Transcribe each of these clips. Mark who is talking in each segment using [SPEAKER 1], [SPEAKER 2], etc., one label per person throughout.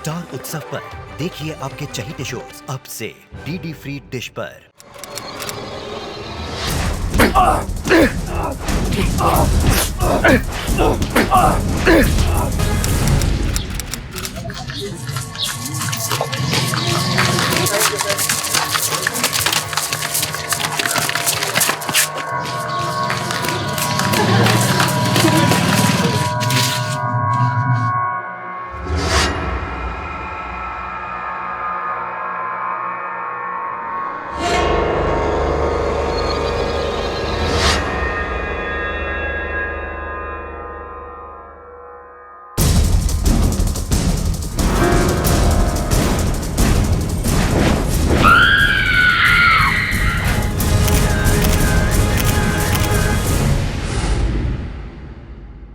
[SPEAKER 1] Star उत्सव पर देखिए आपके चहीते शोज अब से डीडी फ्री डिश पर।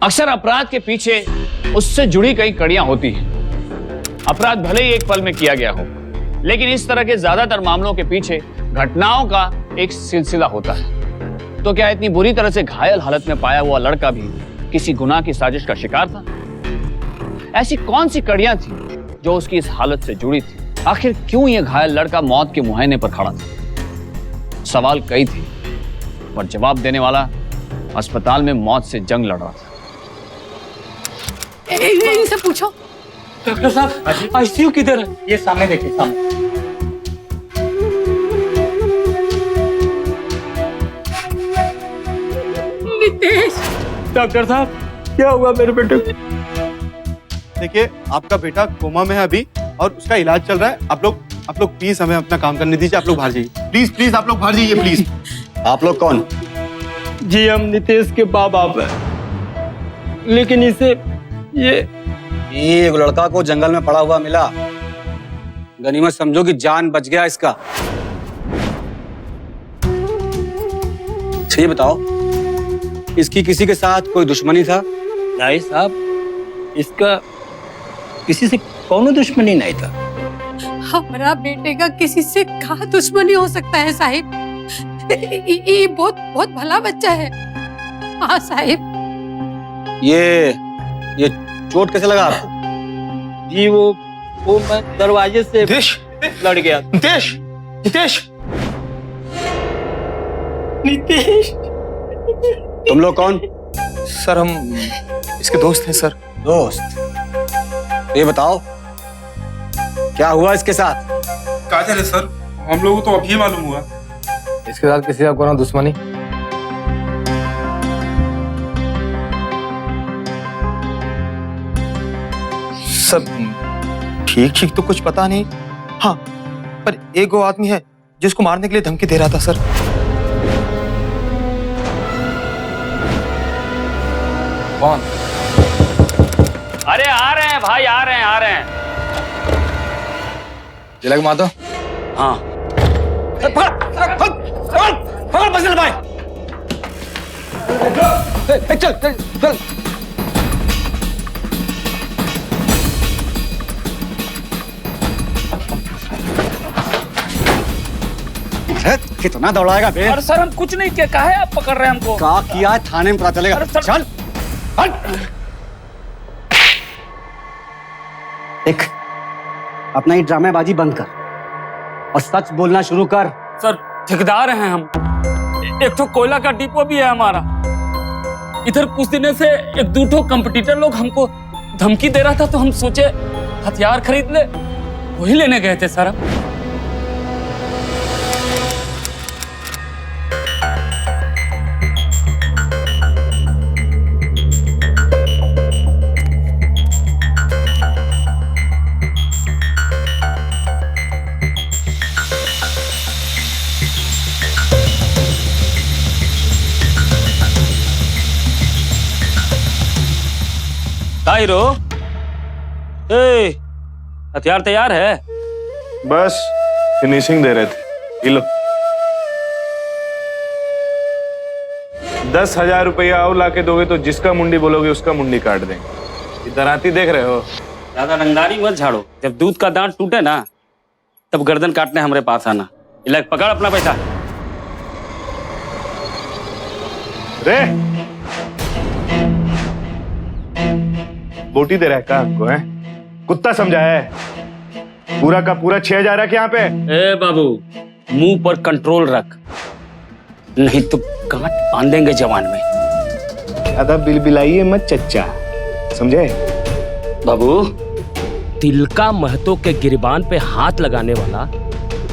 [SPEAKER 2] अक्सर अपराध के पीछे उससे जुड़ी कई कड़ियां होती हैं। अपराध भले ही एक पल में किया गया हो, लेकिन इस तरह के ज्यादातर मामलों के पीछे घटनाओं का एक सिलसिला होता है। तो क्या इतनी बुरी तरह से घायल हालत में पाया हुआ लड़का भी किसी गुनाह की साजिश का शिकार था? ऐसी कौन सी कड़ियां थी जो उसकी इस हालत से जुड़ी थी? आखिर क्यों यह घायल लड़का मौत के मुहाने पर खड़ा था? सवाल कई थे, पर जवाब देने वाला अस्पताल में मौत से जंग लड़ रहा था।
[SPEAKER 3] इनसे पूछो।
[SPEAKER 4] डॉक्टर साहब, आईसीयू किधर है? ये सामने देखिए, सामने।
[SPEAKER 3] नितेश,
[SPEAKER 4] डॉक्टर साहब, क्या हुआ मेरे बेटे को?
[SPEAKER 5] देखिए, आपका बेटा कोमा में है अभी और उसका इलाज चल रहा है। आप लोग प्लीज हमें अपना काम करने दीजिए। आप लोग बाहर जाइए, प्लीज आप लोग बाहर जाइए, प्लीज।
[SPEAKER 6] आप लोग कौन?
[SPEAKER 4] जी, हम नितेश के बाप हैं, लेकिन इसे ये
[SPEAKER 6] एक लड़का को जंगल में पड़ा हुआ मिला। गनीमत समझो कि जान बच गया इसका। ये बताओ, इसकी किसी के साथ कोई दुश्मनी था?
[SPEAKER 4] नहीं साहब, इसका किसी से कौनो दुश्मनी नहीं था।
[SPEAKER 3] हमारा बेटे का किसी से कहाँ दुश्मनी हो सकता है साहिब? ये बहुत भला बच्चा है। हाँ साहिब।
[SPEAKER 6] ये चोट कैसे लगा आपको?
[SPEAKER 4] जी, वो मैं दरवाजे से लड़ गया। नितेश,
[SPEAKER 6] तुम लोग कौन?
[SPEAKER 5] सर, हम इसके दोस्त हैं सर।
[SPEAKER 6] दोस्त? ये बताओ, क्या हुआ इसके साथ?
[SPEAKER 7] काजल है सर, हम लोगों को तो अभी मालूम हुआ।
[SPEAKER 5] इसके साथ किसी का कोई दुश्मनी? सब ठीक तो कुछ पता नहीं। हाँ, पर एक वो आदमी है जिसको मारने के लिए धमकी दे रहा था सर। कौन?
[SPEAKER 2] अरे आ रहे हैं भाई, आ रहे हैं।
[SPEAKER 5] तिलक माधव?
[SPEAKER 6] हाँ। पकड़ बसल भाई। चल। कितना दौड़ाएगा बे?
[SPEAKER 2] अरे सर, हम कुछ नहीं किया, काहे आप पकड़ रहे हैं हमको?
[SPEAKER 6] क्या किया है थाने में पता चलेगा। चल। देख, अपना ही ड्रामेबाजी बंद कर और सच बोलना शुरू कर।
[SPEAKER 8] सर, ठेकेदार हैं हम। एक तो कोयला का डिपो भी है हमारा। इधर कुछ दिनों से एक दो कंपटीटर लोग हमको धमकी दे रहा था, तो हम सोचे हथियार खरीद ले, वही लेने गए थे सर हम। हीरो, हथियार तैयार है?
[SPEAKER 9] बस फिनिशिंग दे रहे थे। ये लो, 10,000 रुपया और लाके दोगे तो जिसका मुंडी बोलोगे उसका मुंडी काट देंगे। इधर आती देख रहे हो?
[SPEAKER 8] ज्यादा रंगदारी मत झाड़ो। जब दूध का दांत टूटे ना, तब गर्दन काटने हमारे पास आना। इलाक पकड़ अपना पैसा।
[SPEAKER 9] रे, बोटी दे रहा है क्या आपको? है कुत्ता समझा है? पूरा का पूरा 6,000 रख यहाँ पे।
[SPEAKER 8] ए बाबू, मुंह पर कंट्रोल रख, नहीं तो गांठ बांध देंगे जवान में।
[SPEAKER 9] ज्यादा बिलबिलाइए मत चच्चा, समझे?
[SPEAKER 8] बाबू,
[SPEAKER 10] तिलका महतो के गिरबान पे हाथ लगाने वाला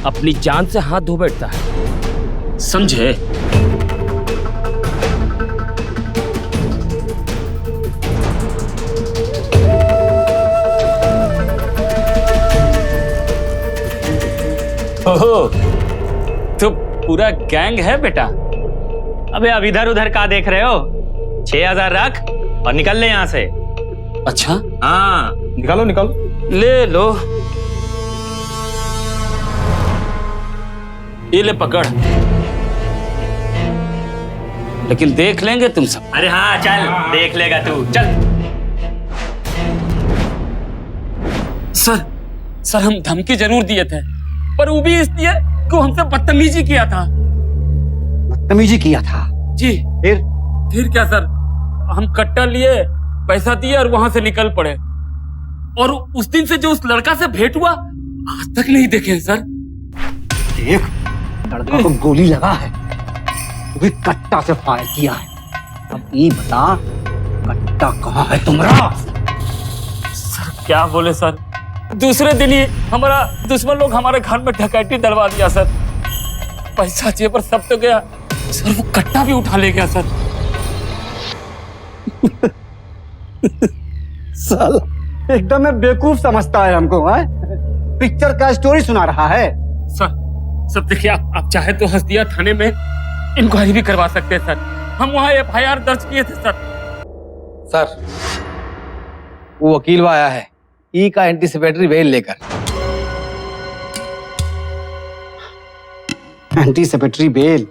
[SPEAKER 10] अपनी जान से हाथ धो बैठता है,
[SPEAKER 8] समझे? ओहो, तो पूरा गैंग है बेटा।
[SPEAKER 4] अबे अब इधर उधर का देख रहे हो? 6,000 रख और निकल ले यहाँ से।
[SPEAKER 8] अच्छा,
[SPEAKER 4] हाँ
[SPEAKER 9] निकालो निकालो।
[SPEAKER 8] ले लो, ये ले पकड़। लेकिन देख लेंगे तुम सब।
[SPEAKER 4] अरे हाँ चल, देख लेगा तू, चल।
[SPEAKER 8] सर हम धमकी जरूर दिए थे, पर वो भी इसलिए कि हमसे बदतमीजी किया था।
[SPEAKER 6] बदतमीजी किया था?
[SPEAKER 8] जी। फिर क्या सर, हम कट्टा लिए, पैसा दिए और वहां से निकल पड़े। और उस दिन से जो उस लड़का से भेंट हुआ, आज तक नहीं देखे हैं सर।
[SPEAKER 6] देख, लड़का को गोली लगा है, वो भी कट्टा से फायर किया है। अब ये बता, कट्टा कहाँ है तुम्हारा?
[SPEAKER 8] सर क्या बोले सर, दूसरे दिन ही हमारा दुश्मन लोग हमारे घर में डकैती डलवा दिया सर। पैसा जेब पर सब तो गया सर, वो कट्टा भी उठा ले गया सर।
[SPEAKER 6] साला एकदम में बेवकूफ समझता है हमको, है? पिक्चर का स्टोरी सुना रहा है।
[SPEAKER 8] सर देखिए, आप चाहे तो हस्तिया थाने में इंक्वायरी भी करवा सकते हैं सर। हम वहाँ FIR दर्ज किए थे सर।
[SPEAKER 11] सर, वो वकील वो आया है ई का एंटीसिपेटरी बेल लेकर।
[SPEAKER 6] Anticipatory bail?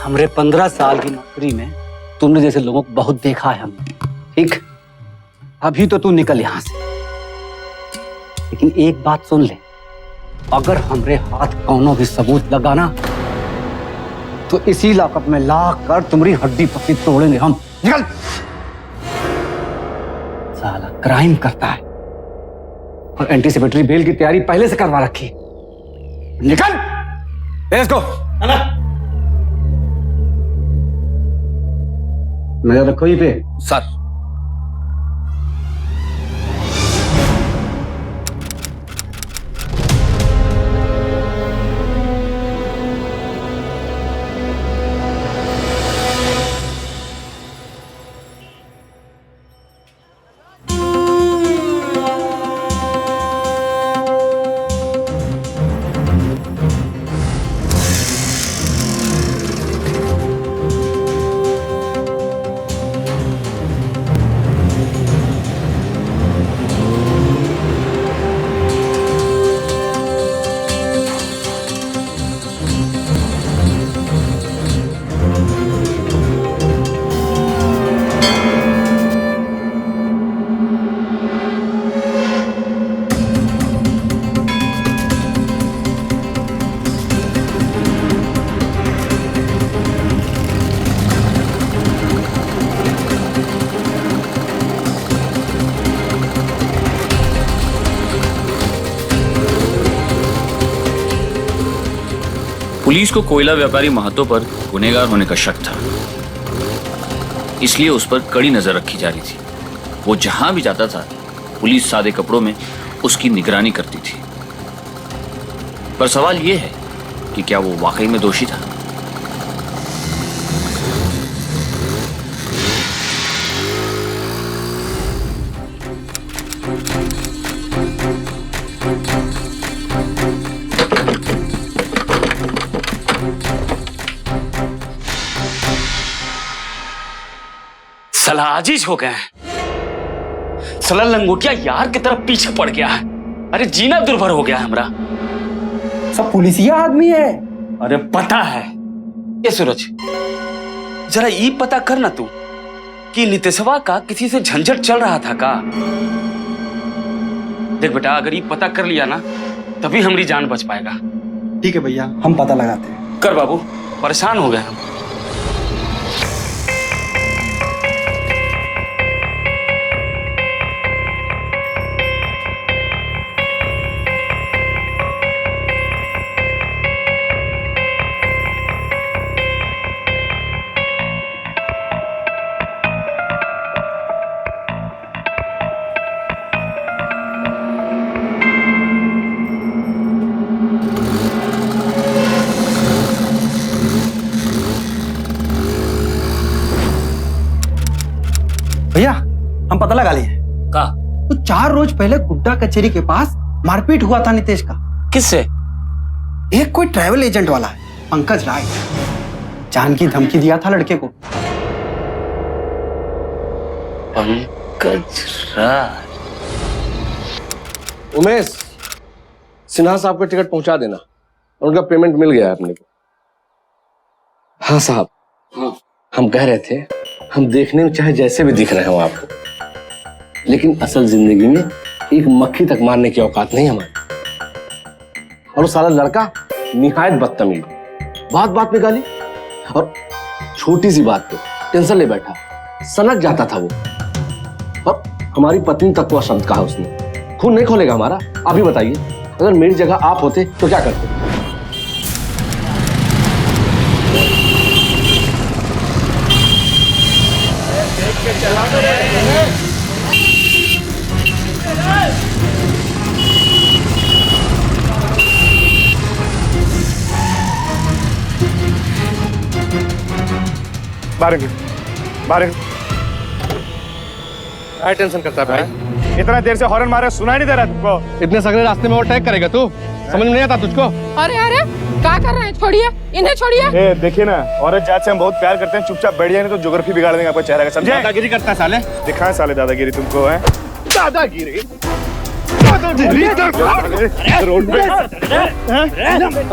[SPEAKER 6] हमरे 15 साल की नौकरी में तुमने जैसे लोगों को बहुत देखा है हमने, ठीक? अभी तो तू निकल यहां से, लेकिन एक बात सुन ले, अगर हमरे हाथ कौनो भी सबूत लगाना तो इसी लॉकअप में ला कर तुम्हारी हड्डी पट्टी तोड़ेंगे हम। निकल! साला क्राइम करता है और एंटीसिपेटरी बेल की तैयारी पहले से करवा रखी। निकल! Let's go. नजर रखो ही पे।
[SPEAKER 11] सर,
[SPEAKER 2] पुलिस को कोयला व्यापारी महतो पर गुनहगार होने का शक था, इसलिए उस पर कड़ी नजर रखी जा रही थी। वो जहां भी जाता था, पुलिस सादे कपड़ों में उसकी निगरानी करती थी। पर सवाल यह है कि क्या वो वाकई में दोषी था?
[SPEAKER 8] साला आजीज हो गए हैं। साला लंगोटिया यार की तरफ पीछे पड़ गया है। अरे जीना दुर्भर हो गया है हमरा।
[SPEAKER 6] सब पुलिसिया आदमी है।
[SPEAKER 8] अरे पता है। ये सूरज, जरा ये पता कर ना तू कि नितेशवा का किसी से झंझट चल रहा था का? देख बेटा, अगर ये पता कर लिया ना तभी हमारी जान बच पाएगा।
[SPEAKER 6] ठीक है भैया, हम पता लगाते हैं।
[SPEAKER 8] कर बाबू, परेशान हो गए हम।
[SPEAKER 11] 4 रोज पहले गुड्डा कचेरी के पास मारपीट हुआ था नितेश का।
[SPEAKER 8] किससे?
[SPEAKER 11] एक कोई ट्रैवल एजेंट वाला है, पंकज राय, जान की धमकी दिया था लड़के को।
[SPEAKER 8] पंकज राय।
[SPEAKER 12] उमेश, सिन्हा साहब का टिकट पहुंचा देना और उनका पेमेंट मिल गया है अपने को। हाँ साहब, हम कह रहे थे हम देखने में चाहे जैसे भी दिख रहे हो आपको, लेकिन असल जिंदगी में एक मक्खी तक मारने की औकात नहीं हमारी। और वो साला लड़का निहायत बदतमीज, बात बात में गाली, और छोटी सी बात पे टेंशन ले बैठा, सनक जाता था वो। और हमारी पत्नी तक को शब्द कहा उसने। खून नहीं खोलेगा हमारा? आप ही बताइए, अगर मेरी जगह आप होते तो क्या करते?
[SPEAKER 9] बाहर
[SPEAKER 12] क्या टेंशन करता है भाई?
[SPEAKER 9] इतना देर से हॉर्न मारे, सुनाई नहीं दे रहा तुमको?
[SPEAKER 12] इतने सगले रास्ते में ओवरटेक करेगा तू? समझ में नहीं आता तुझको?
[SPEAKER 3] अरे अरे क्या कर रहे हैं? छोड़िए इन्हें, छोड़िए।
[SPEAKER 9] ए देखिए ना, औरत जात से हम बहुत प्यार करते हैं, चुपचाप बैठ जाए नहीं तो ज्योग्राफी बिगाड़ देंगे आपका चेहरा का, समझे? दादागिरी करता है साले। दिखाए साले दादागिरी तुमको है। दादागिरी रोड पे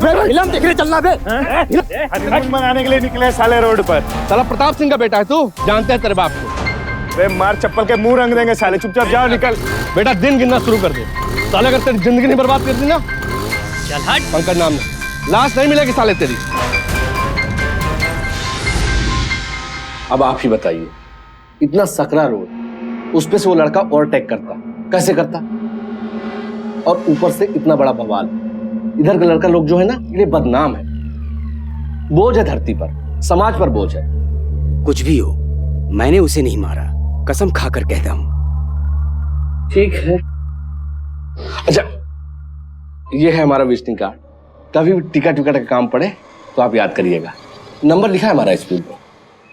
[SPEAKER 12] फिल्म देखने चलना बे।
[SPEAKER 9] हनीमून मनाने के लिए निकले साले रोड पर।
[SPEAKER 12] साला प्रताप सिंह का बेटा है तू, जानते हैं तेरे बाप को।
[SPEAKER 9] बे मार चप्पल के मुंह रंग देंगे साले, चुपचाप जाओ निकल।
[SPEAKER 12] बेटा दिन गिनना शुरू कर दे साले, अगर तेरी जिंदगी नहीं बर्बाद कर दी ना,
[SPEAKER 8] चल हट।
[SPEAKER 12] पंकज नाम में लाश नहीं मिलेगी साले तेरी। अब आप ही बताइए, इतना सकरा रोड, उस पे से वो लड़का ओवरटेक करता, कैसे करता? और ऊपर से इतना बड़ा बवाल। इधर का लड़का लोग जो है ना, ये बदनाम है, बोझ है धरती पर, समाज पर बोझ है।
[SPEAKER 6] कुछ भी हो, मैंने उसे नहीं मारा, कसम खाकर कहता हूं।
[SPEAKER 12] ठीक है। अच्छा, ये है हमारा विजिटिंग कार्ड, कभी भी टिकट विकट का काम पड़े तो आप याद करिएगा। नंबर लिखा है हमारा इस पर।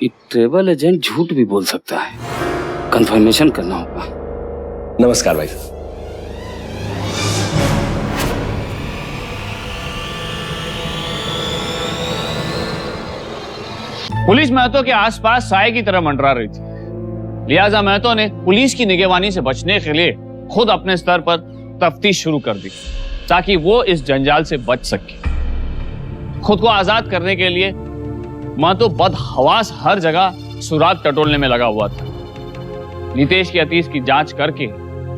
[SPEAKER 8] एक ट्रेवल एजेंट झूठ भी बोल सकता है, कंफर्मेशन करना होगा।
[SPEAKER 12] नमस्कार भाई साहब।
[SPEAKER 2] पुलिस महतो के आसपास साए की तरह मंडरा रही थी, लिहाजा महतो ने पुलिस की निगरानी से बचने के लिए खुद अपने स्तर पर तफ्तीश शुरू कर दी, ताकि वो इस जंजाल से बच सके। खुद को आजाद करने के लिए महतो बदहवास हर जगह सुराग टटोलने में लगा हुआ था। नितेश की अतीत की जांच करके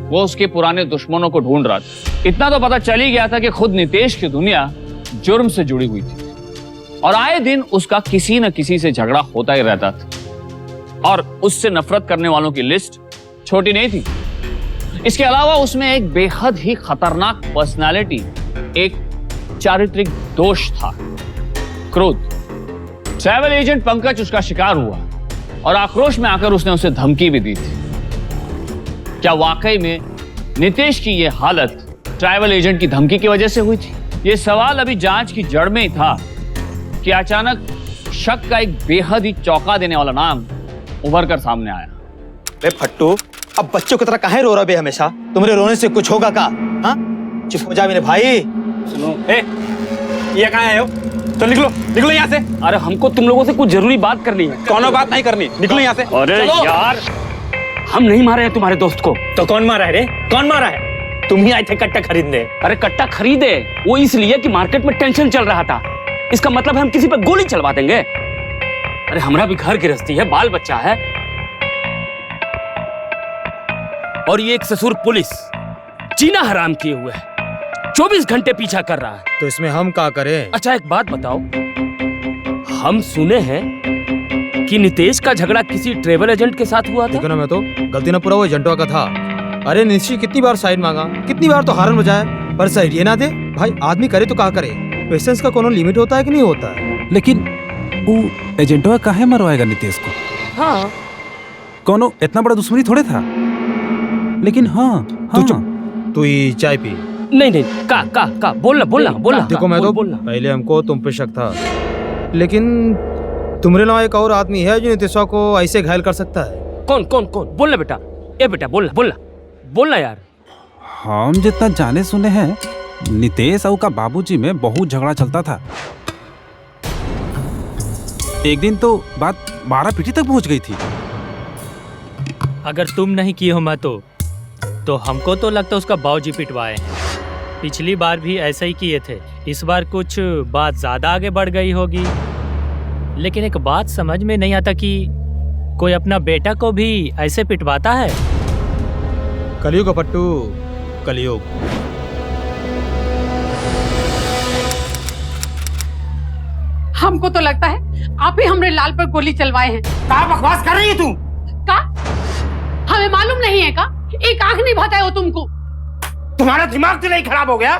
[SPEAKER 2] वो उसके पुराने दुश्मनों को ढूंढ रहा था। इतना तो पता चल ही गया था कि खुद नितेश की दुनिया जुर्म से जुड़ी हुई थी और आए दिन उसका किसी न किसी से झगड़ा होता ही रहता था, और उससे नफरत करने वालों की लिस्ट छोटी नहीं थी। इसके अलावा उसमें एक बेहद ही खतरनाक पर्सनालिटी, एक चारित्रिक दोष था, क्रोध। ट्रैवल एजेंट पंकज उसका शिकार हुआ और आक्रोश में आकर उसने उसे धमकी भी दी थी। क्या वाकई में नितेश की यह हालत ट्रैवल एजेंट की धमकी की वजह से हुई थी? यह सवाल अभी जांच की जड़ में ही था कि अचानक शक का एक बेहद ही चौंका देने वाला नाम उभर कर सामने आया।
[SPEAKER 11] अरे फट्टू, अब बच्चों की तरह काहे रो रहा बे हमेशा? तुम्हारे रोने से कुछ होगा का? हाँ, चुप हो जा मेरे भाई।
[SPEAKER 8] सुनो,
[SPEAKER 11] ये कहाँ आए हो? तो निकलो, निकलो यहाँ से।
[SPEAKER 8] अरे हमको तुम लोगों से कुछ जरूरी बात करनी है।
[SPEAKER 11] कौनो बात नहीं करनी, निकलो यहाँ से।
[SPEAKER 8] अरे यार, हम नहीं मारे हैं तुम्हारे दोस्त को।
[SPEAKER 11] तो कौन मारा है रे? कौन मारा है? तुम ही आए थे कट्टा खरीदने।
[SPEAKER 8] अरे कट्टा खरीदे वो इसलिए कि मार्केट में टेंशन चल रहा था। इसका मतलब है हम किसी पे गोली चलवा देंगे? अरे हमारा भी घर गृहस्थी है, बाल बच्चा है। और ये एक ससुर पुलिस जीना हराम किए हुए है, 24 घंटे पीछा कर रहा है।
[SPEAKER 11] तो इसमें हम क्या करें?
[SPEAKER 8] अच्छा एक बात बताओ, हम सुने हैं कि नितेश का झगड़ा किसी ट्रेवल एजेंट के साथ हुआ था।
[SPEAKER 11] ना, मैं तो गलती ना पूरा वो एजेंटवा का था। अरे निश्चय कितनी बार साइड मांगा, कितनी बार तो हारन बजाया, पर साइड ये ना दे। भाई आदमी करे तो क्या करे? पेशेंस का कोनो लिमिट होता है कि नहीं होता है?
[SPEAKER 13] लेकिन वो एजेंटवा काहे मरवाएगा नितेश को?
[SPEAKER 8] हाँ,
[SPEAKER 13] कोनो इतना बड़ा दुश्मनी थोड़े था। लेकिन हाँ,
[SPEAKER 11] तू ही चाय पी।
[SPEAKER 8] नहीं नहीं, का बोलना।
[SPEAKER 11] देखो मैं तो पहले हमको तुम पे शक था, लेकिन तुम्हारे अलावा एक और आदमी है जो नितेशवा को ऐसे घायल कर सकता है।
[SPEAKER 8] कौन? बोलना बेटा, ए बेटा बोलना यार।
[SPEAKER 13] हम जितना जाने सुने हैं नितेश और का बाबूजी में बहुत झगड़ा चलता था। एक दिन तो बात 12 पीटी तक पहुंच गई थी।
[SPEAKER 14] अगर तुम नहीं किए हो मैं तो हमको तो लगता उसका बाबूजी पिटवाए हैं। पिछली बार भी ऐसा ही किए थे, इस बार कुछ बात ज्यादा आगे बढ़ गई होगी। लेकिन एक बात समझ में नहीं आता कि कोई अपना बेटा को भी ऐसे पिटवाता है।
[SPEAKER 11] कलयुग पट्टू, कलयुग।
[SPEAKER 3] हमको तो लगता है आप ही हमरे लाल पर गोली चलवाए हैं।
[SPEAKER 6] क्या बकवास कर रही है तू?
[SPEAKER 3] का? हमें मालूम नहीं है का? एक आंख नहीं भाता है वो तुमको।
[SPEAKER 6] तुम्हारा दिमाग तो नहीं खराब हो गया?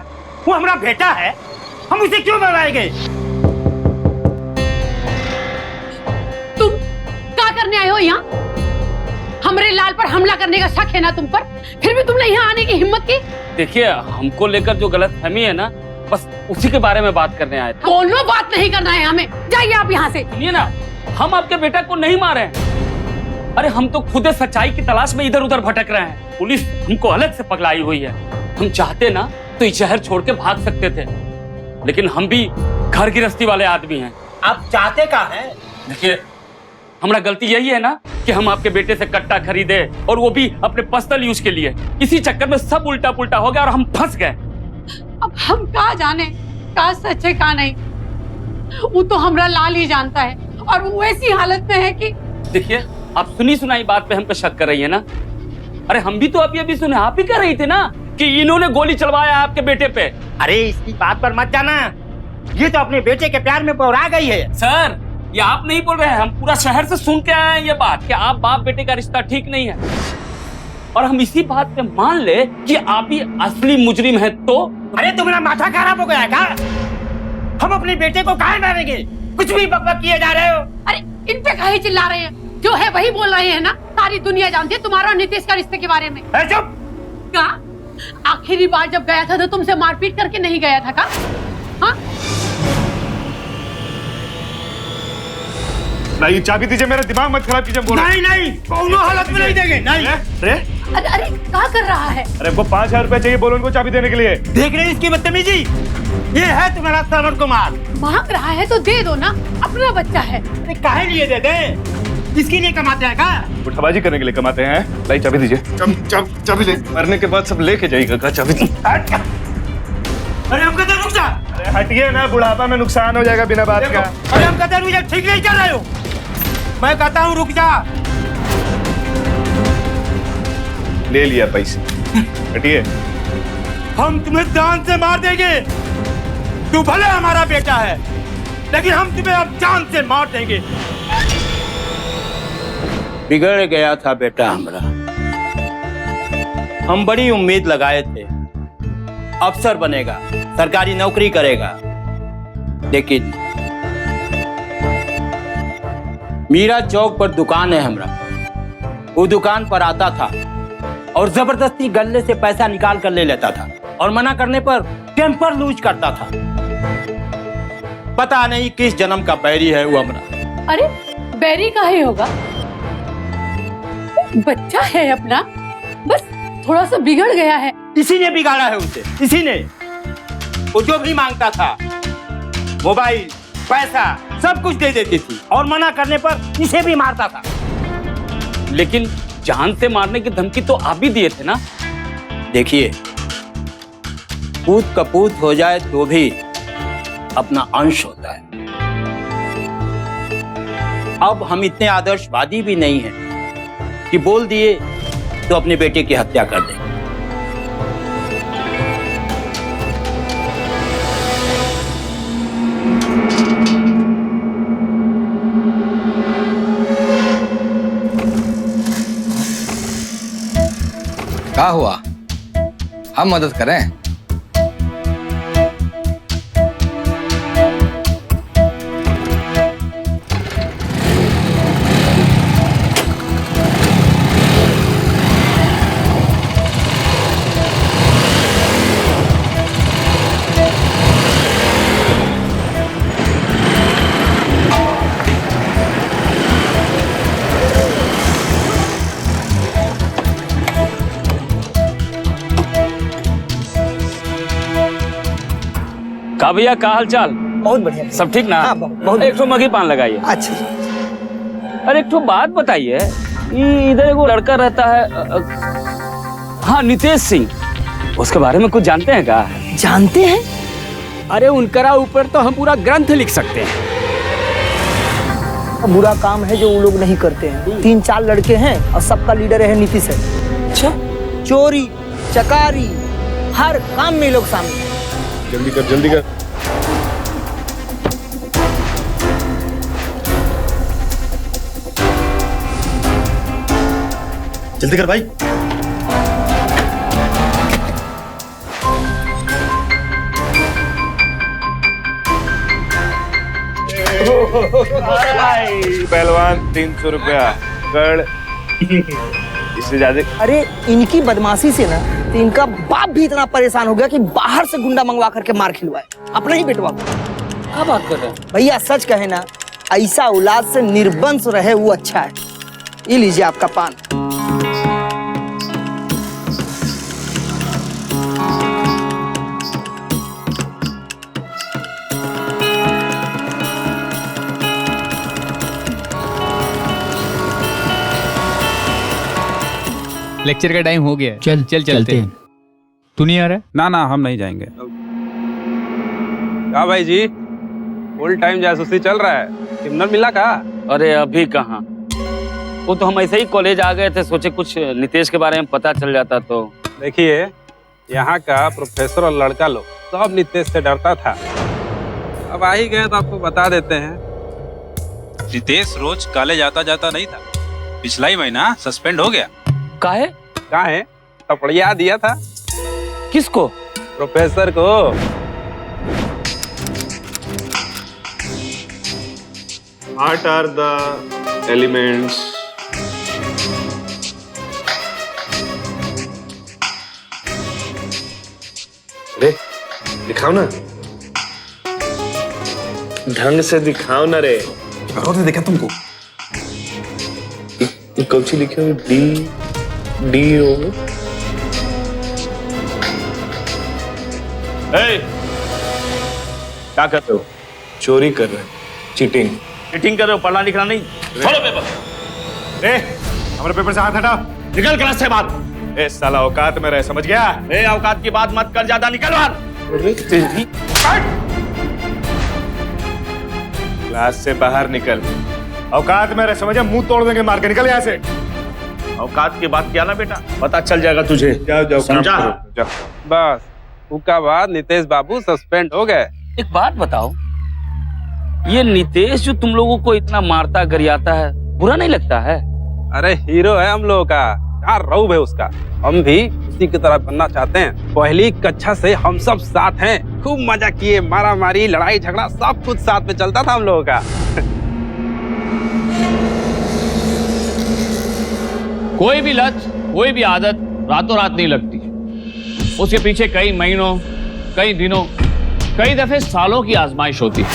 [SPEAKER 6] वो हमारा बेटा है, हम उसे क्यों मरवाएंगे?
[SPEAKER 3] तुम क्या करने आए हो यहाँ? हमरे लाल पर हमला करने का शक है ना तुम पर, फिर भी तुमने यहाँ आने की हिम्मत की?
[SPEAKER 8] देखिए, हमको लेकर जो गलतफहमी है ना, बस उसी के बारे में बात करने आए थे।
[SPEAKER 3] कोनो बात नहीं करना है हमें, जाइए आप यहाँ से।
[SPEAKER 8] सुनिए ना, हम आपके बेटा को नहीं मारे हैं। अरे हम तो खुद सच्चाई की तलाश में इधर उधर भटक रहे हैं। पुलिस हमको अलग से पगलाई हुई है। हम चाहते ना तो ये शहर छोड़ के भाग सकते थे, लेकिन हम भी घर गृहस्थी वाले आदमी हैं।
[SPEAKER 6] आप चाहते क्या हैं?
[SPEAKER 8] देखिए, हमारा गलती यही है ना कि हम आपके बेटे से कट्टा खरीदे, और वो भी अपने पर्सनल यूज के लिए। इसी चक्कर में सब उल्टा पुल्टा हो गया और हम फंस गए।
[SPEAKER 3] अब हम क्या जाने का सच है का नहीं, वो तो हमरा लाल ही जानता है, और वो ऐसी हालत में है कि।
[SPEAKER 8] देखिए, आप सुनी सुनाई बात पे हम पे शक कर रही है ना। अरे हम भी तो अभी सुने, आप ही कह रही थी ना कि इन्होंने गोली चलवाया आपके बेटे पे।
[SPEAKER 6] अरे इसकी बात पर मत जाना, ये तो अपने बेटे के प्यार में पौरा गई है।
[SPEAKER 8] सर, ये आप नहीं बोल रहे हैं, हम पूरा शहर से सुन के आए हैं ये बात कि आप बाप बेटे का रिश्ता ठीक नहीं है। और हम इसी बात पे मान ले कि आप ही असली मुजरिम हैं तो।
[SPEAKER 6] अरे तुम्हारा माथा खराब हो गया है क्या? हम अपने बेटे को कहाँ मारेंगे? कुछ भी बकबक किए जा रहे हो।
[SPEAKER 3] अरे इन पे काहे चिल्ला रहे हैं? जो है वही बोल रहे हैं ना, सारी दुनिया जानती है तुम्हारा और नीतीश का रिश्ते के बारे में।
[SPEAKER 6] चुप!
[SPEAKER 3] क्या आखिरी बार जब गया था तो तुमसे मारपीट करके नहीं गया था का? हाँ?
[SPEAKER 9] नहीं, चाबी दीजिए, मेरा दिमाग मत खराब कीजिए।
[SPEAKER 6] नहीं नहीं, कोनो हालत में नहीं देंगे। नहीं।
[SPEAKER 3] अरे क्या कर रहा है?
[SPEAKER 9] अरे वो 5000 रुपए चाहिए, बोलो उनको चाबी देने के लिए।
[SPEAKER 6] देख रहे हैं इसकी बदतमीजी? ये है तुम्हारा श्रवण कुमार।
[SPEAKER 3] मांग रहा है तो दे दो ना, अपना बच्चा है।
[SPEAKER 6] काहे लिए दे दे? इसके लिए कमाते हैं क्या?
[SPEAKER 9] उठाबाजी करने के लिए कमाते हैं। लाई चाबी दीजिए। चाबी ले। मरने के बाद सब लेके जाइएगा। चाबी।
[SPEAKER 6] अरे हम कहते रुक जा।
[SPEAKER 9] अरे हटिए ना, बुढ़ापा में नुकसान हो जाएगा बिना बात का।
[SPEAKER 6] अरे हम कहते रुक जा, ठीक नहीं चल रहे हो। मैं कहता हूँ रुक जा।
[SPEAKER 9] ले लिया पैसे, हटिए।
[SPEAKER 6] हम तुम्हें जान से मार देंगे। तू भले हमारा बेटा है, लेकिन हम तुम्हें अब जान से मार देंगे। बिगड़ गया था बेटा हमारा। हम बड़ी उम्मीद लगाए थे, अफसर बनेगा, सरकारी नौकरी करेगा। लेकिन मीरा चौक पर दुकान है हमरा, वो दुकान पर आता था और जबरदस्ती गल्ले से पैसा निकाल कर ले लेता था, और मना करने पर टेम्पर लूज करता था। पता नहीं किस जन्म का बैरी है वो हमरा।
[SPEAKER 3] अरे बैरी काहे होगा? बच्चा है अपना, बस थोड़ा सा बिगड़ गया है।
[SPEAKER 6] इसी ने बिगाड़ा है उसे, इसी ने। वो जो भी मांगता था, मोबाइल, पैसा, सब कुछ दे देती थी, और मना करने पर इसे भी मारता था।
[SPEAKER 8] लेकिन जान से मारने की धमकी तो आप भी दिए थे ना।
[SPEAKER 6] देखिए, पूत कपूत हो जाए तो भी अपना अंश होता है। अब हम इतने आदर्शवादी भी नहीं हैं कि बोल दिए तो अपने बेटे की हत्या कर दें।
[SPEAKER 15] क्या हुआ? हम मदद करें?
[SPEAKER 8] का भैया का हाल चाल?
[SPEAKER 16] बहुत बढ़िया।
[SPEAKER 8] सब ठीक ना?
[SPEAKER 16] हाँ, बहुत।
[SPEAKER 8] एक ठो मगी पान लगाइए।
[SPEAKER 16] अच्छा।
[SPEAKER 8] अरे एक ठो बात बताइए, इधर एगो लड़का रहता है हाँ नितेश सिंह, उसके बारे में कुछ जानते हैं क्या?
[SPEAKER 16] जानते हैं?
[SPEAKER 10] अरे उनकरा ऊपर तो हम पूरा ग्रंथ लिख सकते हैं।
[SPEAKER 16] बुरा काम है जो वो लोग नहीं करते हैं। 3-4 लड़के हैं और सबका लीडर है नीतीश है। अच्छा। चोरी चकारी हर काम में लोग सामने।
[SPEAKER 9] जल्दी कर जल्दी कर।
[SPEAKER 5] जल्दी कर भाई।
[SPEAKER 9] पहलवान 300 रुपया गड़ इससे ज्यादा।
[SPEAKER 16] अरे इनकी बदमाशी से ना तो इनका बाप भी इतना परेशान हो गया कि बाहर से गुंडा मंगवा करके मार खिलवाए अपने ही बेटवा को।
[SPEAKER 8] क्या बात कर रहे हैं
[SPEAKER 16] भैया? सच कहे ना, ऐसा औलाद से निर्वंश रहे वो अच्छा है। ये लीजिए आपका पान।
[SPEAKER 13] लेक्चर का टाइम हो गया। चलते हैं। तू नहीं आ रहा है? ना हम नहीं जाएंगे।
[SPEAKER 7] क्या भाई जी, फुल टाइम जासूसी चल रहा है? क्रिमिनल मिला का?
[SPEAKER 8] अरे अभी कहाँ, वो तो हम ऐसे ही कॉलेज आ गए थे, सोचे कुछ नितेश के बारे में पता चल जाता। तो
[SPEAKER 7] देखिए, यहाँ का प्रोफेसर और लड़का लोग सब नितेश से डरता था। अब आ ही गए तो आपको बता देते हैं।
[SPEAKER 13] नितेश रोज कॉलेज आता जाता नहीं था, पिछला ही महीना सस्पेंड हो गया।
[SPEAKER 7] काहे? थपड़िया दिया था।
[SPEAKER 8] किसको?
[SPEAKER 7] प्रोफेसर को। What are the elements?
[SPEAKER 9] रे दिखाओ ना, ढंग से दिखाओ ना रे।
[SPEAKER 7] तो देखा तुमको
[SPEAKER 9] कौची लिखे हुए डी ओ।
[SPEAKER 2] क्या कर रहे हो?
[SPEAKER 9] चोरी कर रहे हैं, चीटिंग
[SPEAKER 2] कर रहे हो, पढ़ना लिखना नहीं। खोलो पेपर।
[SPEAKER 9] रे हमारे पेपर से हाथ हटा।
[SPEAKER 2] निकल क्लास से बाहर।
[SPEAKER 9] ए साला औकात में रहे, समझ गया?
[SPEAKER 2] ए औकात की बात मत कर, ज्यादा निकल बाहर।
[SPEAKER 9] क्लास से बाहर निकल। औकात में रहे, समझे? मुंह तोड़ देंगे मार के। निकल यहाँ से।
[SPEAKER 2] औकात की बात किया ना बेटा, पता चल जाएगा तुझे।
[SPEAKER 9] जाओ
[SPEAKER 2] समझा?
[SPEAKER 7] बस उसका बाद नितेश बाबू सस्पेंड हो गए।
[SPEAKER 8] एक बात बताओ, ये नितेश जो तुम लोगों को इतना मारता गरियाता है, बुरा नहीं लगता है?
[SPEAKER 7] अरे हीरो है हम लोगों का, क्या रौब है उसका। हम भी उसी की तरह बनना चाहते हैं। पहली कक्षा से हम सब साथ हैं, खूब मजा किए, मारा मारी, लड़ाई झगड़ा सब कुछ साथ में चलता था हम लोगों का।
[SPEAKER 2] कोई भी लत, कोई भी आदत रातों रात नहीं लगती। उसके पीछे कई महीनों, कई दिनों, कई दफे सालों की आजमाइश होती है।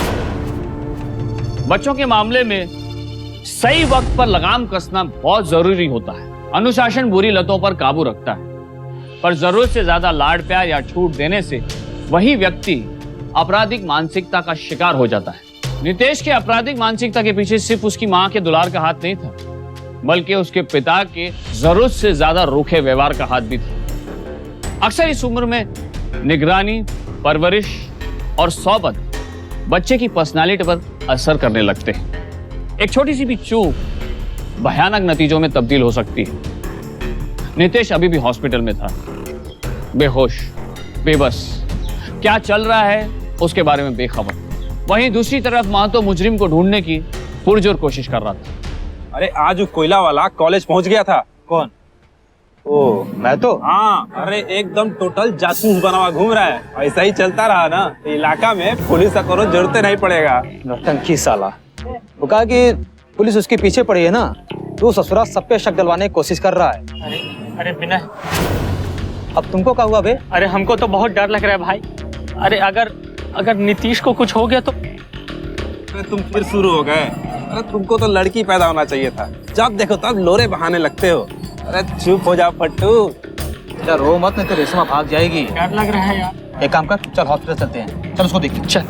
[SPEAKER 2] बच्चों के मामले में सही वक्त पर लगाम कसना बहुत जरूरी होता है। अनुशासन बुरी लतों पर काबू रखता है, पर जरूरत से ज्यादा लाड़ प्यार या छूट देने से वही व्यक्ति आपराधिक मानसिकता का शिकार हो जाता है। नितेश के आपराधिक मानसिकता के पीछे सिर्फ उसकी मां के दुलार का हाथ नहीं था, बल्कि उसके पिता के जरूरत से ज्यादा रूखे व्यवहार का हाथ भी था। अक्सर इस उम्र में निगरानी, परवरिश और सोबत बच्चे की पर्सनालिटी पर असर करने लगते हैं। एक छोटी सी भी चूक भयानक नतीजों में तब्दील हो सकती है। नितेश अभी भी हॉस्पिटल में था, बेहोश, बेबस, क्या चल रहा है उसके बारे में बेखबर। वहीं दूसरी तरफ मां तो मुजरिम को ढूंढने की पुरजोर कोशिश कर रहा था।
[SPEAKER 7] अरे आज वो कोयला वाला कॉलेज पहुंच गया था।
[SPEAKER 5] कौन?
[SPEAKER 7] ओ मैं तो। हाँ, अरे एकदम टोटल जासूस बना हुआ घूम रहा है। ऐसा ही चलता रहा ना तो इलाका में पुलिस का कोई जरूरत नहीं पड़ेगा।
[SPEAKER 11] नौटंकी साला। वो कहा कि पुलिस उसके पीछे पड़ी है ना, तो ससुरा सब पे शक डलवाने की कोशिश कर रहा है।
[SPEAKER 14] अरे बिना,
[SPEAKER 11] अब तुमको क्या हुआ बे?
[SPEAKER 14] अरे हमको तो बहुत डर लग रहा है भाई। अरे अगर नीतीश को कुछ हो गया तो?
[SPEAKER 7] अरे तुम फिर शुरू हो गए। अरे तुमको तो लड़की पैदा होना चाहिए था, जब देखो तब लोरे बहाने लगते हो। अरे चुप हो जाओ फट्टू।
[SPEAKER 11] बेटा रो मत, नहीं तो रेशमा भाग जाएगी।
[SPEAKER 8] डर लग रहा है यार।
[SPEAKER 11] एक काम कर, चल हॉस्पिटल चलते हैं, चल उसको देखते हैं। चल।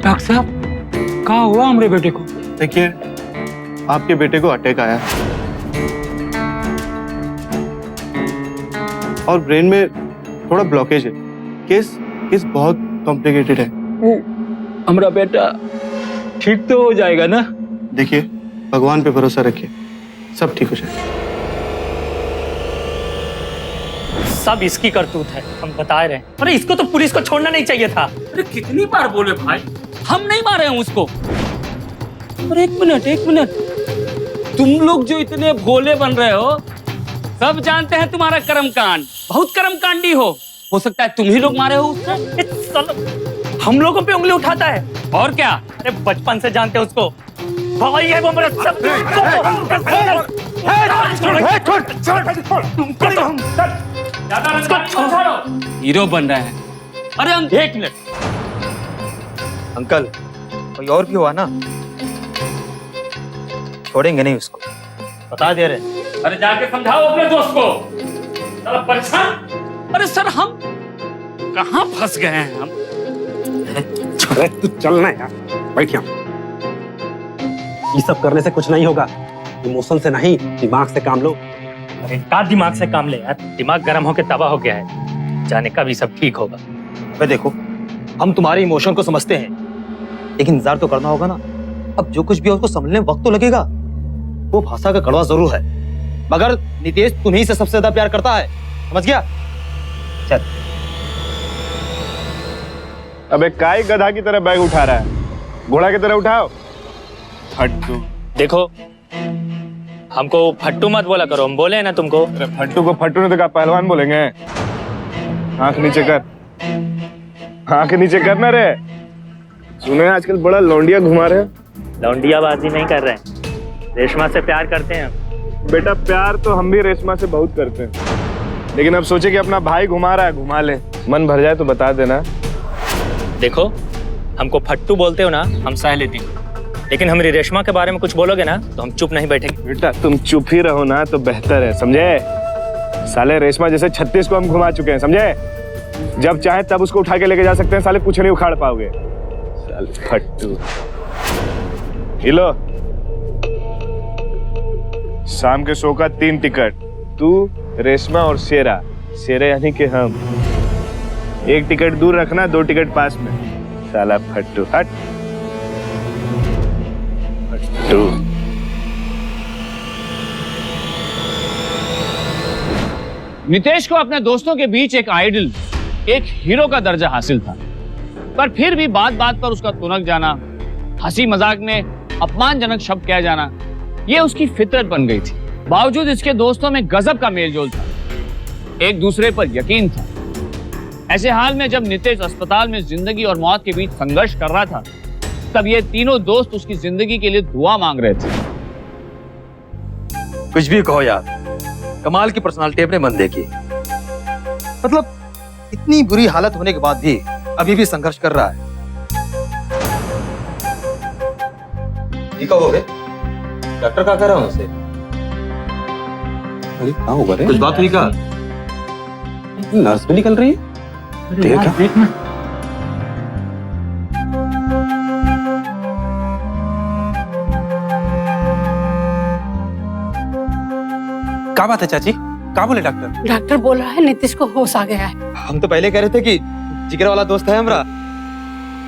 [SPEAKER 4] डॉक्टर साहब कहाँ हुआ हमारे बेटे को?
[SPEAKER 5] देखिए, आपके बेटे को अटैक आया और ब्रेन में थोड़ा ब्लॉकेज है। केस बहुत कॉम्प्लिकेटेड है।
[SPEAKER 4] वो हमारा बेटा ठीक तो हो जाएगा ना?
[SPEAKER 5] देखिए, भगवान पे भरोसा रखिए, सब ठीक हो जाएगा।
[SPEAKER 14] सब इसकी करतूत है, हम बता रहे हैं। अरे इसको तो पुलिस को छोड़ना नहीं चाहिए था।
[SPEAKER 8] अरे कितनी बार बोले भाई, हम नहीं मारे हैं उसको। अरे एक मिनट, तुम लोग जो इतने भोले बन रहे हो, सब जानते हैं तुम्हारा कर्मकांड, बहुत कर्मकांडी हो सकता है तुम ही लोग मारे हो उसको।
[SPEAKER 14] हम लोगों पे उंगली उठाता है
[SPEAKER 8] और क्या?
[SPEAKER 14] अरे बचपन से जानते हैं उसको, भाई है वो मेरा सब।
[SPEAKER 8] हीरो बन रहे हैं। अरे
[SPEAKER 14] एक मिनट
[SPEAKER 11] अंकल, कोई और भी हुआ ना, छोड़ेंगे नहीं उसको, बता दे रहे।
[SPEAKER 8] अरे जाके समझाओ अपने दोस्त को। साला परेशान। अरे सर हम कहाँ फंस गए हैं हम?
[SPEAKER 7] अरे तू चलना यार, बैठ यहाँ। ये सब करने से कुछ नहीं होगा, इमोशन से नहीं, दिमाग से काम लो।
[SPEAKER 14] अरे का दिमाग से काम ले यार, दिमाग गर्म होके तबाह हो गया है, जाने का भी सब ठीक होगा।
[SPEAKER 11] अबे देखो, हम तुम्हारे इमोशन को समझते हैं, लेकिन इंतजार तो करना होगा ना। अब जो कुछ भी है उसको समझने में वक्त तो लगेगा। वो भाषा का कड़वा जरूर है, मगर नितेश तुम्हीं से सबसे ज्यादा प्यार करता है, समझ गया? चल।
[SPEAKER 9] अबे काय गधा की तरह बैग उठा रहा है, घोड़ा की तरह उठाओ। फट्टू।
[SPEAKER 14] देखो, हमको फट्टू मत बोला करो, हम बोले हैं ना तुमको।
[SPEAKER 9] अरे फट्टू को फट्टू ने तो कहा पहलवान बोलेंगे। आंख नीचे कर, आंख नीचे करना रे। सुने आजकल बड़ा लौंडिया घुमा रहे।
[SPEAKER 14] लौंडियाबाजी नहीं कर रहे हैं, रेशमा से प्यार करते हैं।
[SPEAKER 9] बेटा प्यार तो हम भी रेशमा से बहुत करते हैं, लेकिन अब सोचे कि अपना भाई घुमा रहा है, घुमा ले, मन भर जाए तो बता देना।
[SPEAKER 14] देखो, हमको फट्टू बोलते हो ना, हम सह लेते हैं, लेकिन हमारी रेशमा के बारे में कुछ बोलोगे ना तो हम चुप नहीं बैठेंगे।
[SPEAKER 9] बेटा तुम चुप ही रहो ना तो बेहतर है, समझे? साले रेशमा जैसे 36 को हम घुमा चुके हैं, समझे? जब चाहे तब उसको उठा के लेके जा सकते हैं, साले कुछ नहीं उखाड़ पाओगे। साले फट्टू। हिलो, शाम के शो का 3 टिकट, तू, रेशमा और शेरा। शेरा यानी कि हम। 1 टिकट दूर रखना, 2 टिकट पास में। साला फट्टू, हट। फट्टू।
[SPEAKER 2] नितेश को अपने दोस्तों के बीच एक आइडल, एक हीरो का दर्जा हासिल था, पर फिर भी बात बात पर उसका तुनक जाना, हंसी मजाक में अपमानजनक शब्द कह जाना, ये उसकी फितरत बन गई थी। बावजूद इसके दोस्तों में गजब का मेलजोल था, एक दूसरे पर यकीन था। ऐसे हाल में जब नितेश अस्पताल में जिंदगी और मौत के बीच संघर्ष कर रहा था, तब ये तीनों दोस्त उसकी जिंदगी के लिए दुआ मांग रहे थे।
[SPEAKER 11] कुछ भी कहो यार, कमाल की पर्सनालिटी अपने बंदे की। मतलब इतनी बुरी हालत होने के बाद भी अभी भी संघर्ष कर रहा है। ठीक हो गए? डॉक्टर क्या कह रहा हूँ उसे?
[SPEAKER 7] अरे क्या हुआ रे?
[SPEAKER 11] कुछ बात हुई क्या?
[SPEAKER 7] नर्स भी निकल रही है।
[SPEAKER 8] देखना।
[SPEAKER 7] क्या बात है चाची? क्या बोले डॉक्टर?
[SPEAKER 3] डॉक्टर बोल रहा है नीतीश को होश आ गया है।
[SPEAKER 11] हम तो पहले कह रहे थे कि जिगर वाला दोस्त है हमारा।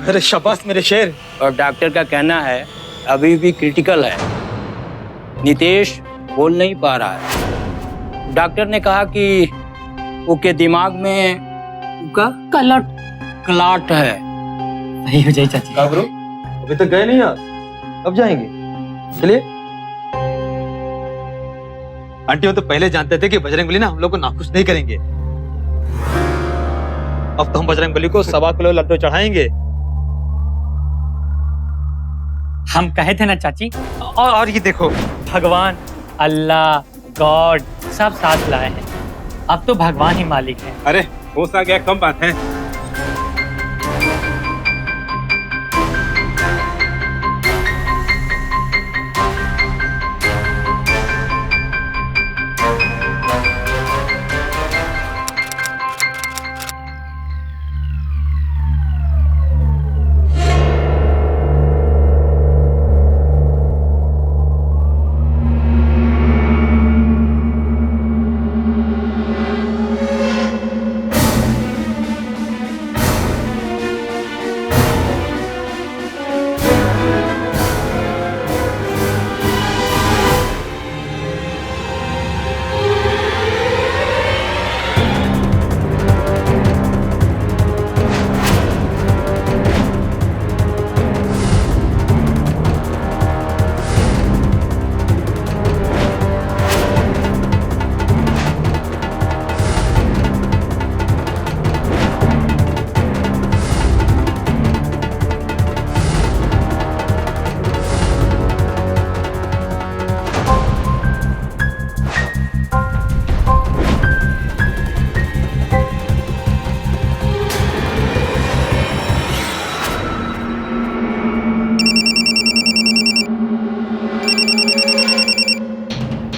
[SPEAKER 11] अरे शाबाश मेरे शेर।
[SPEAKER 17] और डॉक्टर का कहना है अभी भी क्रिटिकल है, नितेश बोल नहीं पा रहा है। डॉक्टर ने कहा कि उसके दिमाग में क्लॉट है।
[SPEAKER 11] नहीं हो जाए चाची। क्या ब्रो? अभी तक गए नहीं यार, अब जाएंगे। चलिए। आंटी वो तो पहले जानते थे कि बजरंगबली ना हम लोग को नाखुश नहीं करेंगे। अब तो हम बजरंगबली को 1.25 किलो लड्डू चढ़ाएंगे।
[SPEAKER 14] हम कहे थे ना चाची। और ये देखो, भगवान, अल्लाह, गॉड सब साथ लाए हैं। अब तो भगवान ही मालिक है।
[SPEAKER 7] अरे हो सा गया, कम बात है।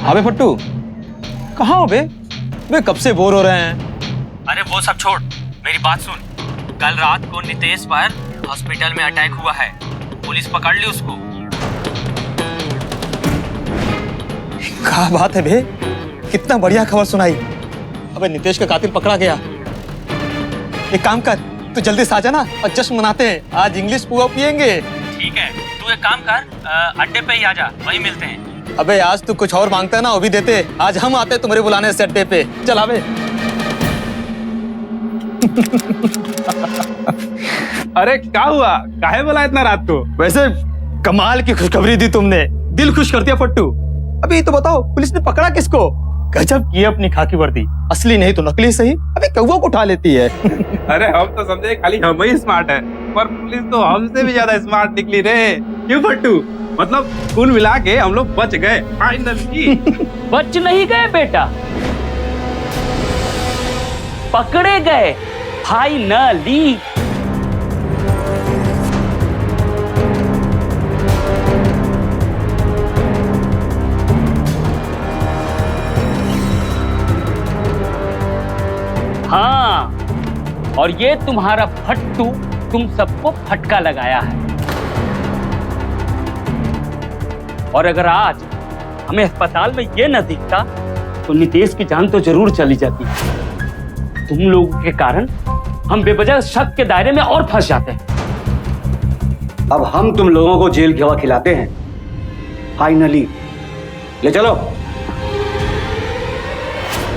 [SPEAKER 11] अबे फट्टू, कहाँ हो बे? वे कब से बोर हो रहे हैं।
[SPEAKER 14] अरे वो सब छोड़, मेरी बात सुन। कल रात को नितेश पर हॉस्पिटल में अटैक हुआ है। पुलिस पकड़ ली उसको।
[SPEAKER 11] क्या बात है बे, कितना बढ़िया खबर सुनाई। अबे नितेश का कातिल पकड़ा गया। एक काम कर, तू जल्दी से आ जाना और जश्न मनाते हैं। आज इंग्लिश पुआ पियेंगे।
[SPEAKER 14] ठीक है, तू एक काम कर, अड्डे पे ही आ जा, वहीं मिलते हैं।
[SPEAKER 11] अबे आज तू कुछ और मांगता है ना, वो भी देते। आज हम आते तुम्हारे बुलाने से अड्डे पे। चल आवे।
[SPEAKER 7] अरे क्या हुआ, काहे बुलाया इतना रात को?
[SPEAKER 11] वैसे कमाल की खुशखबरी दी तुमने, दिल खुश कर दिया फट्टू। अभी तो बताओ, पुलिस ने पकड़ा किसको? गजब की अपनी खाकी वर्दी, असली नहीं तो नकली सही, अभी कौवा को उठा लेती है।
[SPEAKER 7] अरे हम तो समझे खाली हम ही स्मार्ट है, पर पुलिस तो हमसे भी ज्यादा स्मार्ट निकली रे। क्यों फट्टू? मतलब कुल मिला के हम लोग बच गए फाइनली।
[SPEAKER 10] बच नहीं गए बेटा, पकड़े गए फाइनली। हाँ, और ये तुम्हारा फट्टू तुम सबको फटका लगाया है। और अगर आज हमें अस्पताल में ये न दिखता तो नितेश की जान तो जरूर चली जाती। तुम लोगों के कारण हम बेवजह शक के दायरे में और फंस जाते हैं।
[SPEAKER 6] अब हम तुम लोगों को जेल की हवा खिलाते हैं फाइनली। ले चलो।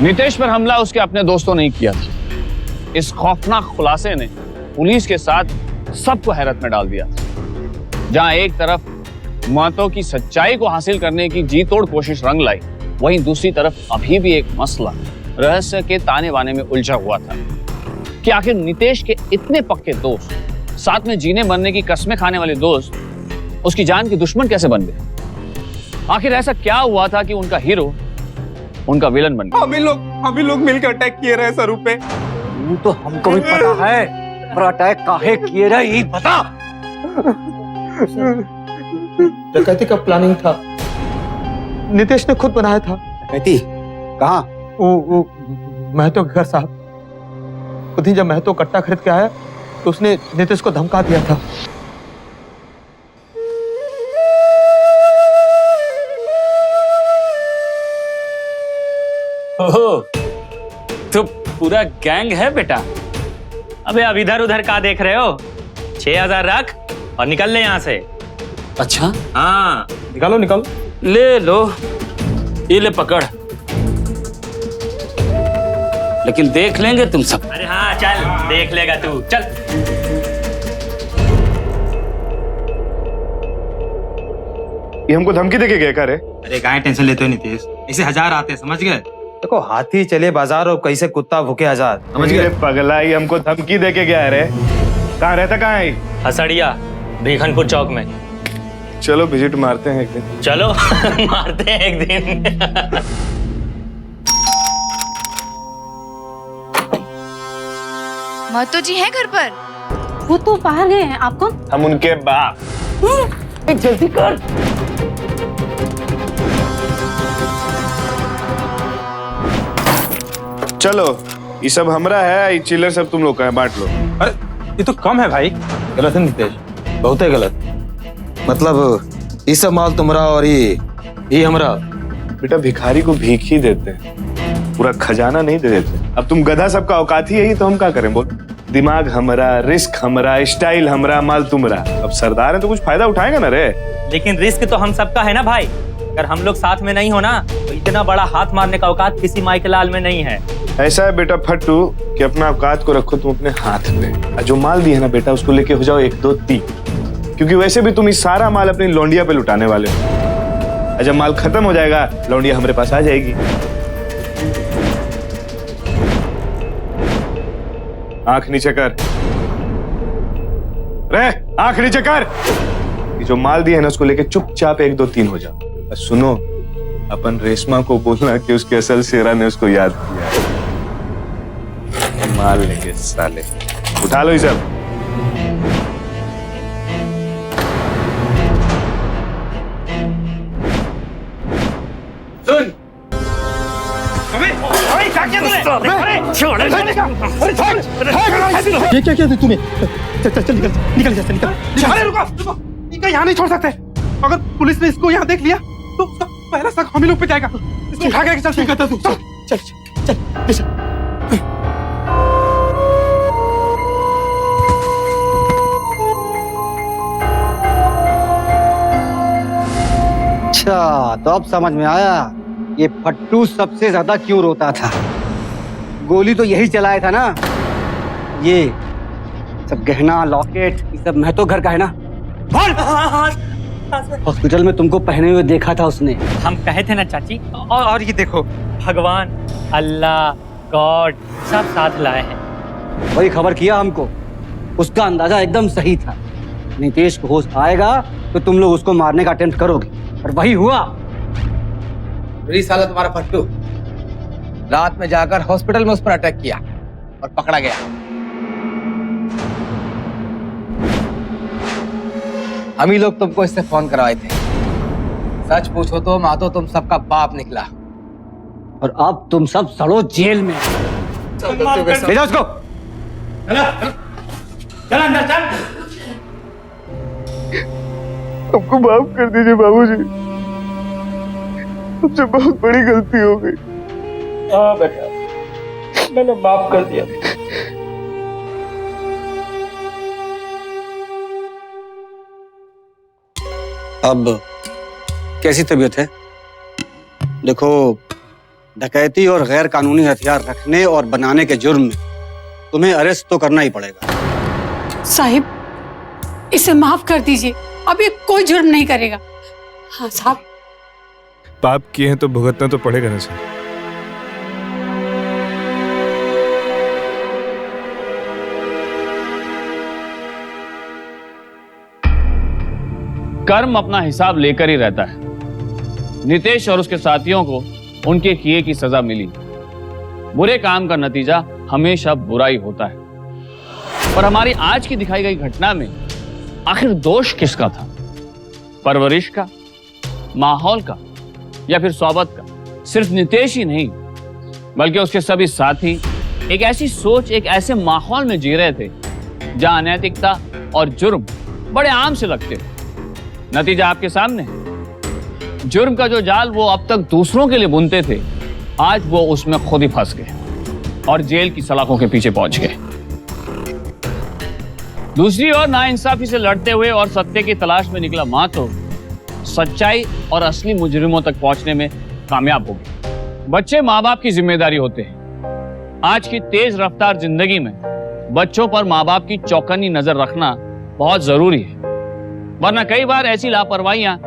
[SPEAKER 2] नितेश पर हमला उसके अपने दोस्तों ने किया था। इस खौफनाक खुलासे ने पुलिस के साथ सबको हैरत में डाल दिया। जहां एक तरफ महतो की सच्चाई को हासिल करने की जी तोड़ कोशिश रंग लाई, वहीं दूसरी तरफ अभी भी एक मसला रहस्य के ताने बाने में उलझा हुआ था कि आखिर नितेश के इतने पक्के दोस्त, साथ में जीने मरने की कस्में खाने वाले दोस्त, उसकी जान के दुश्मन कैसे बन गए? आखिर ऐसा क्या हुआ था कि उनका हीरो उनका विलन बन गया?
[SPEAKER 7] हम ही लोग मिलकर अटैक किए रहे सरू पे।
[SPEAKER 6] तो हमको भी पता है, पर अटैक काहे किए रहे ये बता।
[SPEAKER 11] डकैती का प्लानिंग था, नितेश ने खुद बनाया था।
[SPEAKER 6] डकैती कहाँ?
[SPEAKER 11] वो महतो के घर साहब। खुद ही जब महतो कट्टा खरीद के आया तो उसने नितेश को धमका दिया था।
[SPEAKER 14] ओहो, तो पूरा गैंग है बेटा। अबे अब इधर उधर का देख रहे हो? 6000 रख और निकल ले यहाँ से।
[SPEAKER 8] अच्छा
[SPEAKER 14] हाँ
[SPEAKER 11] निकालो निकालो।
[SPEAKER 8] ले लो, ये ले पकड़। लेकिन देख लेंगे तुम सब।
[SPEAKER 14] अरे हाँ चल, देख लेगा तू, चल।
[SPEAKER 9] ये हमको धमकी देके गए क्या रे?
[SPEAKER 11] अरे काहे टेंशन लेते हो नितेश, ऐसे 1000 आते हैं, समझ गए? देखो हाथी चले बाजार और कैसे कुत्ता भूखे हजार, समझ गए?
[SPEAKER 9] पगला ही हमको धमकी दे के गया है रे। कहाँ रहता, कहाँ है?
[SPEAKER 14] हसड़िया बेखनपुर चौक में।
[SPEAKER 9] चलो विजिट मारते हैं एक दिन।
[SPEAKER 14] चलो मारते हैं एक दिन।
[SPEAKER 18] महतो जी हैं घर पर?
[SPEAKER 3] वो तो बाहर गए हैं। आप कौन?
[SPEAKER 9] हम उनके बाप।
[SPEAKER 14] जल्दी कर।
[SPEAKER 9] चलो ये सब हमरा है, ये चिल्लर सब तुम लोग का है, बांट लो।
[SPEAKER 7] अरे ये तो कम है भाई।
[SPEAKER 11] गलत है नितेश, बहुत है गलत। मतलब ये सब माल तुम्हारा और ये हमरा।
[SPEAKER 9] बेटा भिखारी को भीख ही देते हैं, पूरा खजाना नहीं दे देते। अब तुम गधा सबका औकात ही यही, तो हम क्या करें बोल? दिमाग हमरा, रिस्क हमरा, स्टाइल हमरा, माल तुमरा। अब सरदार है तो कुछ फायदा उठाएगा ना रे।
[SPEAKER 14] लेकिन रिस्क तो हम सबका है ना भाई। अगर हम लोग साथ में नहीं हो ना तो इतना बड़ा हाथ मारने का औकात किसी माई के लाल में नहीं है।
[SPEAKER 9] ऐसा है बेटा फट्टू कि अपना औकात को रखो तुम अपने हाथ में, और जो माल दिया ना बेटा उसको लेके हो जाओ 1 2 3, क्योंकि वैसे भी तुम इस सारा माल अपनी लौंडिया पे लुटाने वाले हो। और जब माल खत्म हो जाएगा लौंडिया हमारे पास आ जाएगी। आंख नीचे कर रे, आंख नीचे कर। ये जो माल दिया है ना उसको लेके चुपचाप 1 2 3 हो जाओ। और सुनो, अपन रेशमा को बोलना कि उसके असल शेरा ने उसको याद किया है। माल लेंगे साले। उठा लो ये सब।
[SPEAKER 7] सुन
[SPEAKER 11] ये क्या किया तूने? चल निकल निकल जैसे निकल।
[SPEAKER 5] अरे रुको रुको, इनका यहाँ नहीं छोड़ सकते। अगर पुलिस ने इसको यहाँ देख लिया तो उसका पहला शक हम ही लोग पे जाएगा। इसको उठा के चल। चल चल चल।
[SPEAKER 6] अच्छा तो अब समझ में आया ये फट्टू सबसे ज्यादा क्यों रोता था। गोली तो यही चलाया था ना। ये सब गहना लॉकेट ये सब महतो घर का है ना। हॉस्पिटल में तुमको पहने हुए देखा था उसने।
[SPEAKER 14] हम कहे थे ना चाची। और ये देखो भगवान अल्लाह गॉड सब साथ लाए हैं।
[SPEAKER 6] वही खबर किया हमको, उसका अंदाजा एकदम सही था। नितेश को होश आएगा तो तुम लोग उसको मारने का अटेम्प्ट करोगे, और वही हुआ।
[SPEAKER 15] वही साला तुम्हारा फट्टू रात में जाकर हॉस्पिटल में उस पर अटैक किया और पकड़ा गया। हम ही लोग तुमको इससे फोन करवाए थे। सच पूछो तो मातो तुम सबका बाप निकला,
[SPEAKER 6] और अब तुम सब सड़ो जेल में। ले जाओ उसको।
[SPEAKER 8] चल अंदर चल।
[SPEAKER 9] हमको माफ कर दीजिए बाबूजी, हमसे बहुत बड़ी गलती हो गई।
[SPEAKER 4] हाँ बेटा, मैंने माफ कर दिया।
[SPEAKER 6] अब कैसी तबीयत है? देखो, डकैती और गैर कानूनी हथियार रखने और बनाने के जुर्म में तुम्हें अरेस्ट तो करना ही पड़ेगा।
[SPEAKER 3] साहिब, इसे माफ कर दीजिए, अब ये कोई जुर्म नहीं करेगा। हाँ साहब।
[SPEAKER 9] पाप किए हैं तो भुगतना तो पड़ेगा ना सर।
[SPEAKER 2] कर्म अपना हिसाब लेकर ही रहता है। नितेश और उसके साथियों को उनके किए की सजा मिली। बुरे काम का नतीजा हमेशा बुरा ही होता है। पर हमारी आज की दिखाई गई घटना में आखिर दोष किसका था? परवरिश का, माहौल का, या फिर सोबत का? सिर्फ नितेश ही नहीं बल्कि उसके सभी साथी एक ऐसी सोच, एक ऐसे माहौल में जी रहे थे जहां अनैतिकता और जुर्म बड़े आम से लगते थे। नतीजा आपके सामने है। जुर्म का जो जाल वो अब तक दूसरों के लिए बुनते थे, आज वो उसमें खुद ही फंस गए और जेल की सलाखों के पीछे पहुंच गए। दूसरी ओर नाइंसाफी से लड़ते हुए और सत्य की तलाश में निकला मातो सच्चाई और असली मुजरिमों तक पहुंचने में कामयाब हो गए। बच्चे माँ बाप की जिम्मेदारी होते हैं। आज की तेज रफ्तार जिंदगी में बच्चों पर माँ बाप की चौकन्नी नजर रखना बहुत जरूरी है, वरना कई बार ऐसी लापरवाहियां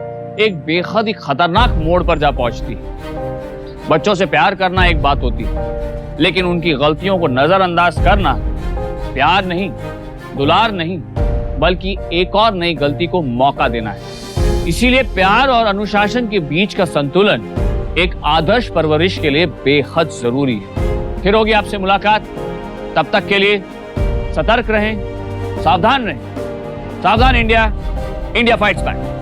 [SPEAKER 2] एक बेहद ही खतरनाक मोड़ पर जा पहुंचती है। बच्चों से प्यार करना एक बात होती है, लेकिन उनकी गलतियों को नजरअंदाज करना प्यार नहीं, दुलार नहीं, बल्कि एक और नई गलती को मौका देना है। इसीलिए प्यार और अनुशासन के बीच का संतुलन एक आदर्श परवरिश के लिए बेहद जरूरी है। फिर होगी आपसे मुलाकात, तब तक के लिए सतर्क रहें, सावधान रहें। सावधान इंडिया, इंडिया फाइट्स बैक।